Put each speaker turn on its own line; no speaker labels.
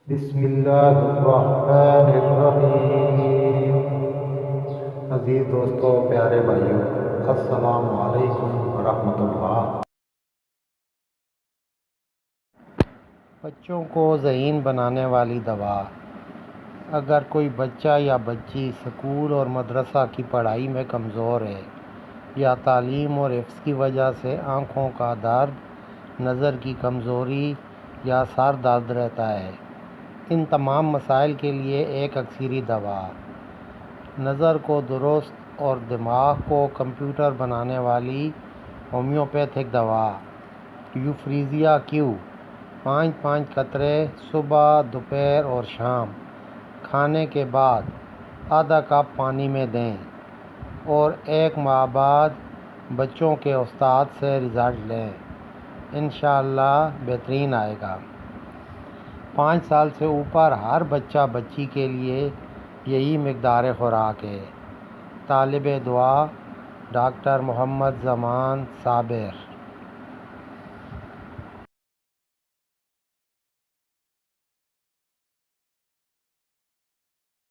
بسم اللہ الرحمن الرحیم۔ عزیز دوستو، پیارے بھائیو، السلام علیکم ورحمۃ اللہ۔ بچوں کو ذہین بنانے والی دوا۔ اگر کوئی بچہ یا بچی اسکول اور مدرسہ کی پڑھائی میں کمزور ہے یا تعلیم اور حفظ کی وجہ سے آنکھوں کا درد، نظر کی کمزوری یا سر درد رہتا ہے، ان تمام مسائل کے لیے ایک اکثری دوا، نظر کو درست اور دماغ کو کمپیوٹر بنانے والی ہومیوپیتھک دوا یوفریزیا کیو 5 قطرے صبح، دوپہر اور شام کھانے کے بعد آدھا کپ پانی میں دیں اور 1 ماہ بعد بچوں کے استاد سے رزلٹ لیں۔ انشاءاللہ بہترین آئے گا۔ 5 سال سے اوپر ہر بچہ بچی کے لیے یہی مقدار خوراک ہے۔ طالب دعا ڈاکٹر محمد زمان صابر۔